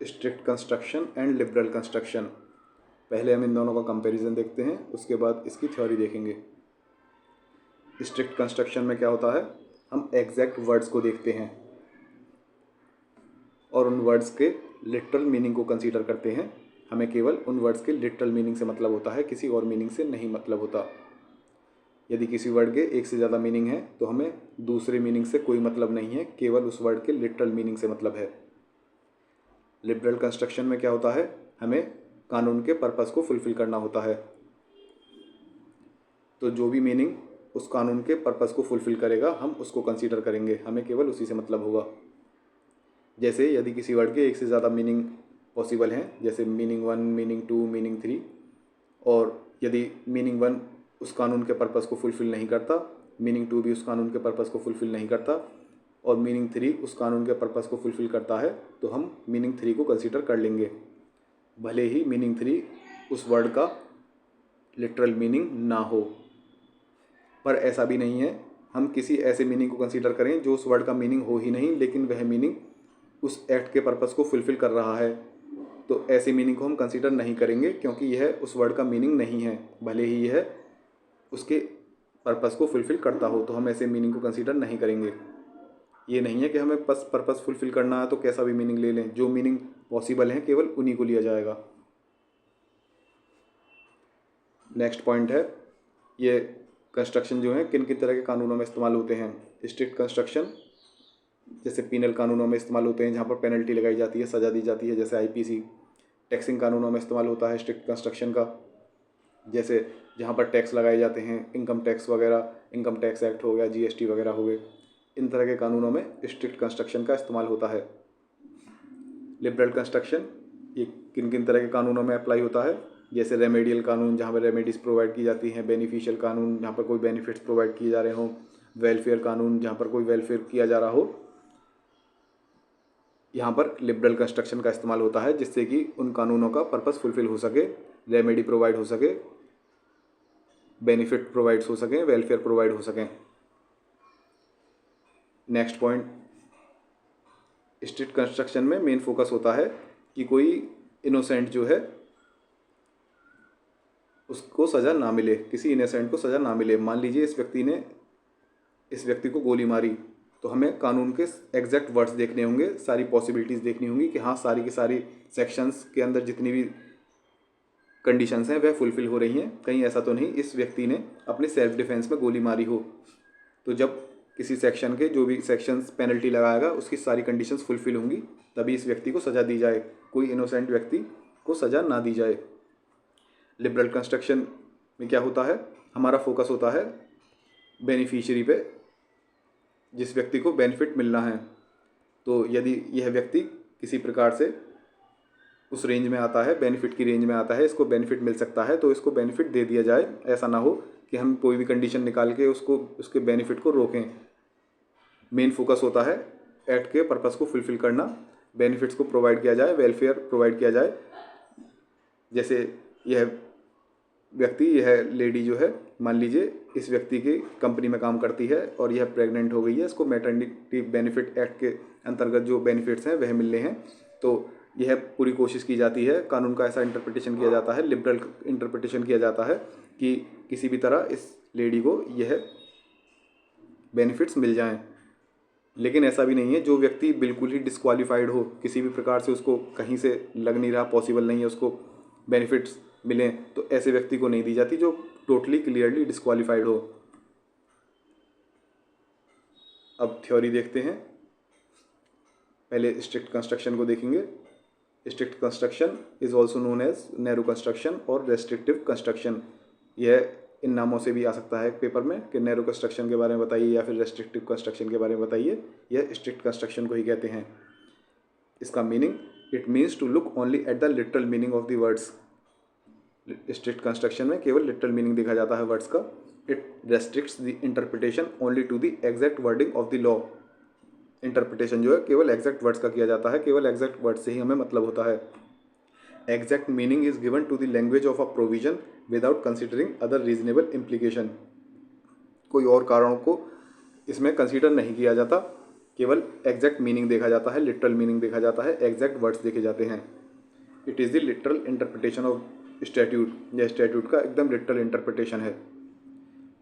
Strict construction and liberal construction. पहले हम इन दोनों का कंपैरिजन देखते हैं, उसके बाद इसकी थ्योरी देखेंगे। स्ट्रिक्ट कंस्ट्रक्शन में क्या होता है, हम एग्जैक्ट वर्ड्स को देखते हैं और उन वर्ड्स के लिटरल मीनिंग को कंसीडर करते हैं। हमें केवल उन वर्ड्स के लिटरल मीनिंग से मतलब होता है, किसी और मीनिंग से नहीं मतलब होता। यदि किसी वर्ड के एक से ज़्यादा मीनिंग है तो हमें दूसरे मीनिंग से कोई मतलब नहीं है, केवल उस वर्ड के लिटरल मीनिंग से मतलब है। लिबरल कंस्ट्रक्शन में क्या होता है, हमें कानून के पर्पस को फुलफिल करना होता है। तो जो भी मीनिंग उस कानून के पर्पस को फुलफिल करेगा हम उसको कंसीडर करेंगे, हमें केवल उसी से मतलब होगा। जैसे यदि किसी वर्ड के एक से ज़्यादा मीनिंग पॉसिबल हैं, जैसे मीनिंग 1, मीनिंग 2, मीनिंग 3, और यदि मीनिंग 1 उस कानून के पर्पस को फुलफ़िल नहीं करता, मीनिंग 2 भी उस कानून के पर्पस को फुलफ़िल नहीं करता, और मीनिंग 3 उस कानून के पर्पस को फुलफ़िल करता है, तो हम मीनिंग 3 को कंसीडर कर लेंगे, भले ही मीनिंग 3 उस वर्ड का लिटरल मीनिंग ना हो। पर ऐसा भी नहीं है, हम किसी ऐसे मीनिंग को कंसीडर करें जो उस वर्ड का मीनिंग हो ही नहीं, लेकिन वह मीनिंग उस एक्ट के पर्पस को फुलफ़िल कर रहा है, तो ऐसे मीनिंग को हम कंसीडर नहीं करेंगे, क्योंकि यह उस वर्ड का मीनिंग नहीं है, भले ही यह उसके पर्पस को फुलफ़िल करता हो, तो हम ऐसे मीनिंग को कंसीडर नहीं करेंगे। ये नहीं है कि हमें बस पर्पस फुलफ़िल करना है तो कैसा भी मीनिंग ले लें, जो मीनिंग पॉसिबल है केवल उन्हीं को लिया जाएगा। नेक्स्ट पॉइंट है, ये कंस्ट्रक्शन जो है किन किन तरह के कानूनों में इस्तेमाल होते हैं। स्ट्रिक्ट कंस्ट्रक्शन जैसे पीनल कानूनों में इस्तेमाल होते हैं, जहाँ पर पेनल्टी लगाई जाती है, सज़ा दी जाती है, जैसे आईपीसी। टैक्सिंग कानूनों में इस्तेमाल होता है स्ट्रिक्ट कंस्ट्रक्शन का, जैसे जहाँ पर टैक्स लगाए जाते हैं, इनकम टैक्स वगैरह, इनकम टैक्स एक्ट हो गया, जीएसटी वगैरह हो गए, इन तरह के कानूनों में स्ट्रिक्ट कंस्ट्रक्शन का इस्तेमाल होता है। लिबरल कंस्ट्रक्शन ये किन किन तरह के कानूनों में अप्लाई होता है, जैसे रेमेडियल कानून जहाँ पर रेमेडीज़ प्रोवाइड की जाती हैं, बेनिफिशियल कानून जहाँ पर कोई बेनिफिट्स प्रोवाइड किए जा रहे हों, वेलफेयर कानून जहाँ पर कोई वेलफेयर किया जा रहा हो, यहाँ पर लिबरल कंस्ट्रक्शन का इस्तेमाल होता है, जिससे कि उन कानूनों का पर्पस फुलफिल हो सके, रेमेडी प्रोवाइड हो सके, बेनिफिट प्रोवाइड्स हो सकें, वेलफेयर प्रोवाइड हो सकें। नेक्स्ट पॉइंट, स्ट्रिक्ट कंस्ट्रक्शन में मेन फोकस होता है कि कोई इनोसेंट जो है उसको सज़ा ना मिले, किसी इनोसेंट को सज़ा ना मिले। मान लीजिए इस व्यक्ति ने इस व्यक्ति को गोली मारी, तो हमें कानून के एग्जैक्ट वर्ड्स देखने होंगे, सारी पॉसिबिलिटीज़ देखनी होंगी कि हाँ सारी की सारी सेक्शंस के अंदर जितनी भी कंडीशंस हैं वह फुलफ़िल हो रही हैं, कहीं ऐसा तो नहीं इस व्यक्ति ने अपने सेल्फ डिफेंस में गोली मारी हो। तो जब किसी सेक्शन के जो भी सेक्शंस पेनल्टी लगाएगा उसकी सारी कंडीशंस फुलफ़िल होंगी, तभी इस व्यक्ति को सज़ा दी जाए, कोई इनोसेंट व्यक्ति को सज़ा ना दी जाए। लिबरल कंस्ट्रक्शन में क्या होता है, हमारा फोकस होता है बेनिफिशियरी पे, जिस व्यक्ति को बेनिफिट मिलना है। तो यदि यह व्यक्ति किसी प्रकार से उस रेंज में आता है, बेनिफिट की रेंज में आता है, इसको बेनिफिट मिल सकता है, तो इसको बेनिफिट दे दिया जाए। ऐसा ना हो कि हम कोई भी कंडीशन निकाल के उसको उसके बेनिफिट को रोकें। मेन फोकस होता है एक्ट के पर्पस को फुलफ़िल करना, बेनिफिट्स को प्रोवाइड किया जाए, वेलफेयर प्रोवाइड किया जाए। जैसे यह व्यक्ति, यह लेडी जो है, मान लीजिए इस व्यक्ति की कंपनी में काम करती है और यह प्रेग्नेंट हो गई है, इसको मैटरनिटी बेनिफिट एक्ट के अंतर्गत जो बेनिफिट्स हैं वह मिलने हैं। तो यह पूरी कोशिश की जाती है, कानून का ऐसा इंटरप्रिटेशन किया जाता है, लिबरल इंटरप्रिटेशन किया जाता है कि किसी भी तरह इस लेडी को यह बेनिफिट्स मिल जाएं। लेकिन ऐसा भी नहीं है जो व्यक्ति बिल्कुल ही डिस्क्वालीफाइड हो, किसी भी प्रकार से उसको कहीं से लग नहीं रहा, पॉसिबल नहीं है उसको बेनिफिट्स मिलें, तो ऐसे व्यक्ति को नहीं दी जाती जो टोटली क्लियरली डिस्क्वालीफाइड हो। अब थ्योरी देखते हैं, पहले स्ट्रिक्ट कंस्ट्रक्शन को देखेंगे। Strict construction is also known as narrow construction और रेस्ट्रिक्टिव कंस्ट्रक्शन। यह इन नामों से भी आ सकता है पेपर में कि नैरो कंस्ट्रक्शन के बारे में बताइए या फिर रेस्ट्रिक्टिव कंस्ट्रक्शन के बारे में बताइए। यह स्ट्रिक्ट कंस्ट्रक्शन को ही कहते हैं। इसका meaning, it means to look only at the literal meaning of the words. Strict construction में केवल लिटरल मीनिंग देखा जाता है वर्ड्स का। It restricts the interpretation only to the exact wording of the law. Interpretation जो है केवल exact words का किया जाता है, केवल एग्जैक्ट वर्ड्स से ही हमें मतलब होता है। Exact meaning is given to the language of a provision without considering other reasonable implication. कोई और कारणों को इसमें कंसीडर नहीं किया जाता, केवल एग्जैक्ट मीनिंग देखा जाता है, लिटरल मीनिंग देखा जाता है, एग्जैक्ट वर्ड्स देखे जाते हैं। It is the literal interpretation of statute, यह स्टैट्यूट का एकदम लिटरल इंटरप्रिटेशन है।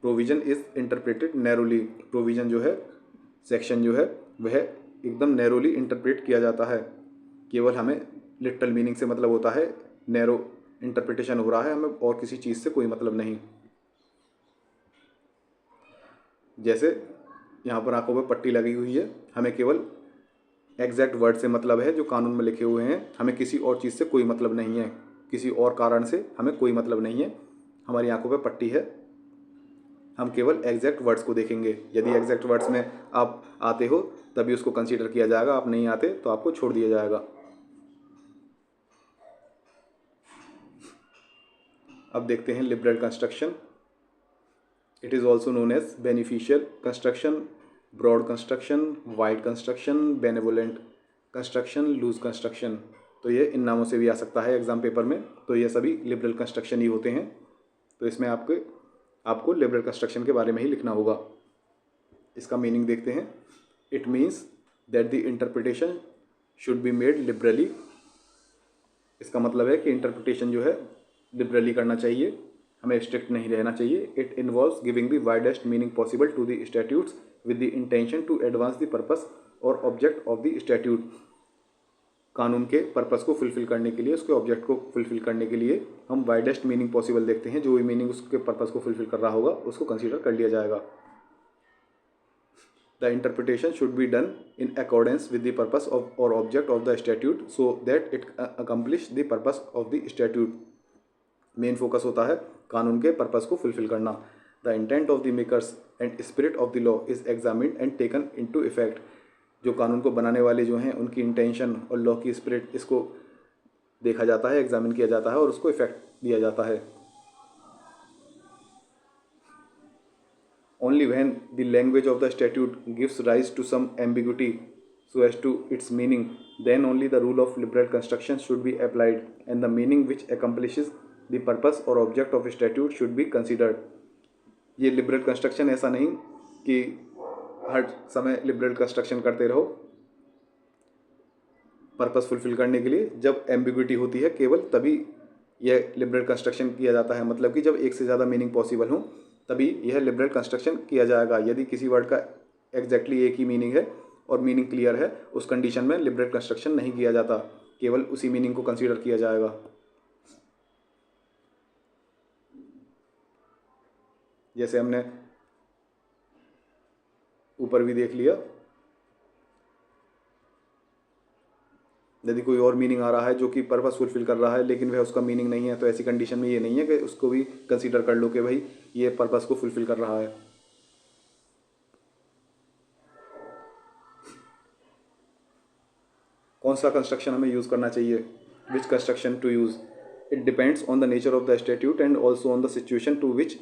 Provision is interpreted narrowly, provision जो है, सेक्शन जो है, वह एकदम नैरोली इंटरप्रेट किया जाता है। केवल हमें लिटरल मीनिंग से मतलब होता है, नैरो इंटरप्रिटेशन हो रहा है, हमें और किसी चीज़ से कोई मतलब नहीं। जैसे यहाँ पर आंखों पर पट्टी लगी हुई है, हमें केवल एग्जैक्ट वर्ड से मतलब है जो कानून में लिखे हुए हैं, हमें किसी और चीज़ से कोई मतलब नहीं है, किसी और कारण से हमें कोई मतलब नहीं है। हमारी आंखों पर पट्टी है, हम केवल एग्जैक्ट वर्ड्स को देखेंगे। यदि एग्जैक्ट वर्ड्स में आप आते हो तभी उसको कंसीडर किया जाएगा, आप नहीं आते तो आपको छोड़ दिया जाएगा। अब देखते हैं liberal construction. It is also known as beneficial construction, broad construction, wide construction, benevolent construction, loose construction. तो ये इन नामों से भी आ सकता है एग्जाम पेपर में। तो ये सभी लिबरल कंस्ट्रक्शन ही होते हैं। तो इसमें आपको लिबरल कंस्ट्रक्शन के बारे में ही लिखना होगा। इसका मीनिंग देखते हैं। It means that the interpretation should be made liberally. इसका मतलब है कि इंटरप्रिटेशन जो है लिबरली करना चाहिए, हमें स्ट्रिक्ट नहीं रहना चाहिए। It involves giving the widest meaning possible to the statutes with the intention to advance the purpose और ऑब्जेक्ट ऑफ द स्टैट्यूट। कानून के पर्पस को फुलफिल करने के लिए, उसके ऑब्जेक्ट को फुलफिल करने के लिए हम वाइडेस्ट मीनिंग पॉसिबल देखते हैं। जो भी मीनिंग उसके पर्पस को फुलफिल कर रहा होगा उसको कंसीडर कर लिया जाएगा। The interpretation should be done in accordance with the purpose of और object of the statute so that it accomplish the purpose of the statute. Main focus होता है कानून के पर्पस को फुलफिल करना। The intent of the makers and spirit of the law is examined and taken into effect. जो कानून को बनाने वाले जो हैं उनकी इंटेंशन और लॉ की स्पिरिट, इसको देखा जाता है, एग्जामिन किया जाता है और उसको इफेक्ट दिया जाता है। Only when the language of the statute gives rise to some ambiguity so as to its meaning, then only the rule of liberal construction should be applied and the meaning which accomplishes the purpose or object of statute should be considered। ये liberal construction ऐसा नहीं कि हर समय liberal construction करते रहो purpose fulfil करने के लिए। जब एम्बिग्यूटी होती है केवल तभी यह लिबरल कंस्ट्रक्शन किया जाता है। मतलब कि जब एक से ज़्यादा मीनिंग पॉसिबल हो तभी यह लिबरल कंस्ट्रक्शन किया जाएगा। यदि किसी वर्ड का एग्जैक्टली एक ही मीनिंग है और मीनिंग क्लियर है, उस कंडीशन में लिबरल कंस्ट्रक्शन नहीं किया जाता, केवल उसी मीनिंग को कंसीडर किया जाएगा। जैसे हमने ऊपर भी देख लिया, यदि कोई और मीनिंग आ रहा है जो कि पर्पस फुलफिल कर रहा है लेकिन वह उसका मीनिंग नहीं है, तो ऐसी कंडीशन में ये नहीं है कि उसको भी कंसीडर कर लो कि भाई ये पर्पस को फुलफिल कर रहा है। कौन सा कंस्ट्रक्शन हमें यूज़ करना चाहिए, which construction to use, it depends on the nature of the statute and also on the situation to which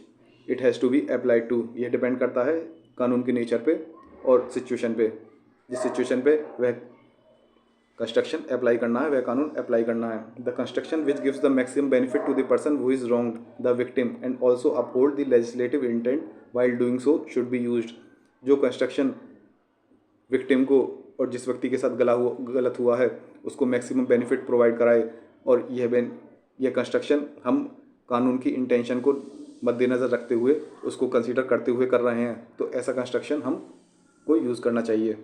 it has to be applied to. यह डिपेंड करता है कानून के नेचर पे और सिचुएशन पे। जिस सिचुएशन पे वह कंस्ट्रक्शन अप्लाई करना है, वह कानून अप्लाई करना है। The construction which gives the maximum benefit to the person who is wronged, the victim and also uphold the legislative intent while doing so should be used. जो construction victim को और जिस व्यक्ति के साथ गलत हुआ है उसको मैक्सिमम बेनिफिट प्रोवाइड कराए और यह कंस्ट्रक्शन हम कानून की इंटेंशन को मद्देनज़र रखते हुए उसको कंसीडर करते हुए कर रहे हैं, तो ऐसा कंस्ट्रक्शन हम को यूज़ करना चाहिए।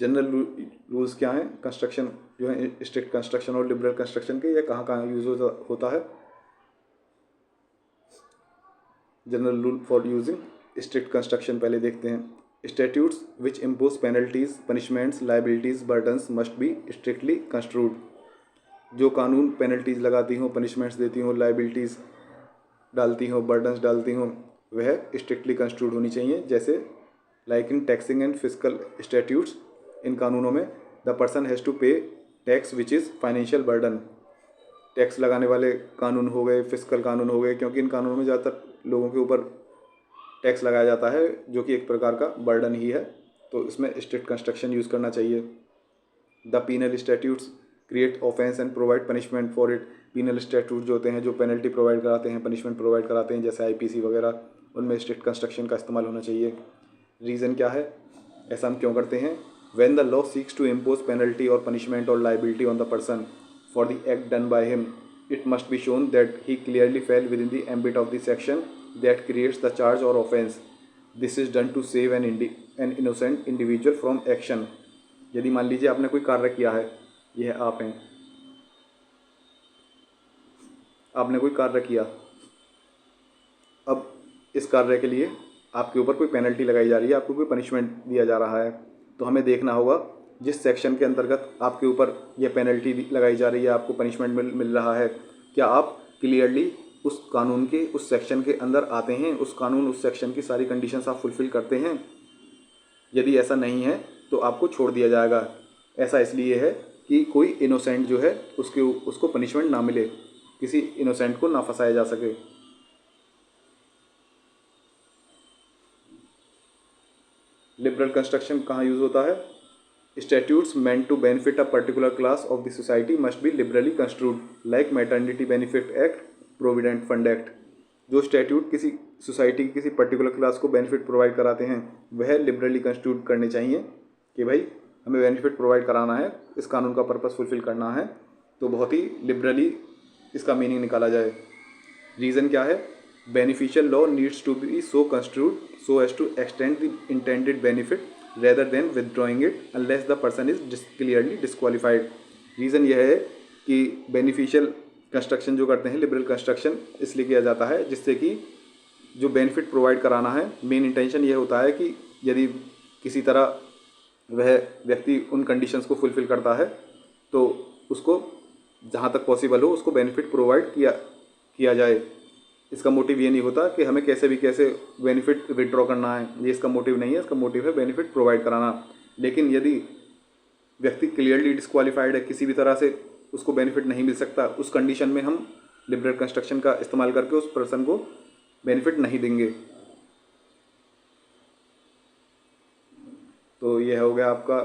जनरल रूल्स क्या हैं कंस्ट्रक्शन जो है स्ट्रिक्ट कंस्ट्रक्शन और लिबरल कंस्ट्रक्शन के, ये कहाँ कहाँ यूज होता है। General rule for using strict construction पहले देखते हैं। Statutes which impose penalties, punishments, liabilities, burdens must be strictly construed. जो कानून पेनल्टीज लगाती हों, पनिशमेंट्स देती हों, लाइबिलिटीज़ डालती हों, बर्डन्स डालती हों, वह स्ट्रिक्टली कंस्ट्रूड होनी चाहिए। जैसे like in taxing and physical statutes, इन कानूनों में the person has to pay tax which is financial burden. Tax लगाने वाले कानून हो गए, फिजिकल कानून हो गए, क्योंकि इन कानूनों में ज़्यादातर लोगों के ऊपर टैक्स लगाया जाता है जो कि एक प्रकार का बर्डन ही है, तो इसमें स्ट्रिक्ट कंस्ट्रक्शन यूज़ करना चाहिए। The penal statutes create offence and provide punishment for it. Penal statute जो होते हैं जो पेनल्टी प्रोवाइड कराते हैं, पनिशमेंट प्रोवाइड कराते हैं, जैसे IPC वगैरह, उनमें स्ट्रिक्ट कंस्ट्रक्शन का इस्तेमाल होना चाहिए। रीज़न क्या है, ऐसा हम क्यों करते हैं? When the law seeks to impose penalty और पनिशमेंट और liability on the person for the act done by him, it must be shown that he clearly fell within the ambit of the section that creates the charge or offense. This is done to save an innocent individual from action. यदि मान लीजिए आपने कोई कार्य किया है, यह आप हैं, आपने कोई कार्य किया, अब इस कार्य के लिए आपके ऊपर कोई पेनल्टी लगाई जा रही है, आपको कोई पनिशमेंट दिया जा रहा है, तो हमें देखना होगा जिस सेक्शन के अंतर्गत आपके ऊपर यह पेनल्टी लगाई जा रही है, आपको पनिशमेंट मिल रहा है, क्या आप क्लियरली उस कानून के उस सेक्शन के अंदर आते हैं, उस कानून उस सेक्शन की सारी कंडीशंस आप फुलफ़िल करते हैं। यदि ऐसा नहीं है तो आपको छोड़ दिया जाएगा। ऐसा इसलिए है कि कोई इनोसेंट जो है उसको पनिशमेंट ना मिले, किसी इनोसेंट को ना फंसाया जा सके। लिबरल कंस्ट्रक्शन कहाँ यूज़ होता है? Statutes meant to benefit a particular class of the society must be liberally construed, like Maternity Benefit Act, Provident Fund Act. जो स्टैट्यूट किसी सोसाइटी की किसी पर्टिकुलर क्लास को बेनिफिट प्रोवाइड कराते हैं वह लिबरली कंस्टिट्यूट करने चाहिए कि भाई हमें बेनिफिट प्रोवाइड कराना है, इस कानून का पर्पस फुलफिल करना है, तो बहुत ही लिबरली इसका मीनिंग निकाला जाए। रीज़न क्या है? Beneficial law needs to be so constitute so as to extend the intended benefit rather than withdrawing it unless the person is clearly disqualified. Reason यह है कि बेनिफिशियल कंस्ट्रक्शन जो करते हैं, लिबरल कंस्ट्रक्शन इसलिए किया जाता है जिससे कि जो बेनिफिट प्रोवाइड कराना है, मेन इंटेंशन यह होता है कि यदि किसी तरह वह व्यक्ति उन कंडीशंस को फुलफ़िल करता है तो उसको जहाँ तक पॉसिबल हो उसको बेनिफिट प्रोवाइड किया जाए। इसका मोटिव ये नहीं होता कि हमें कैसे भी कैसे बेनिफिट विड्रॉ करना है, ये इसका मोटिव नहीं है। इसका मोटिव है बेनिफिट प्रोवाइड कराना। लेकिन यदि व्यक्ति क्लियरली डिस्क्वालीफाइड है, किसी भी तरह से उसको बेनिफिट नहीं मिल सकता, उस कंडीशन में हम लिबरल कंस्ट्रक्शन का इस्तेमाल करके उस पर्सन को बेनिफिट नहीं देंगे। तो यह हो गया आपका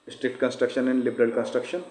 strict construction and liberal construction.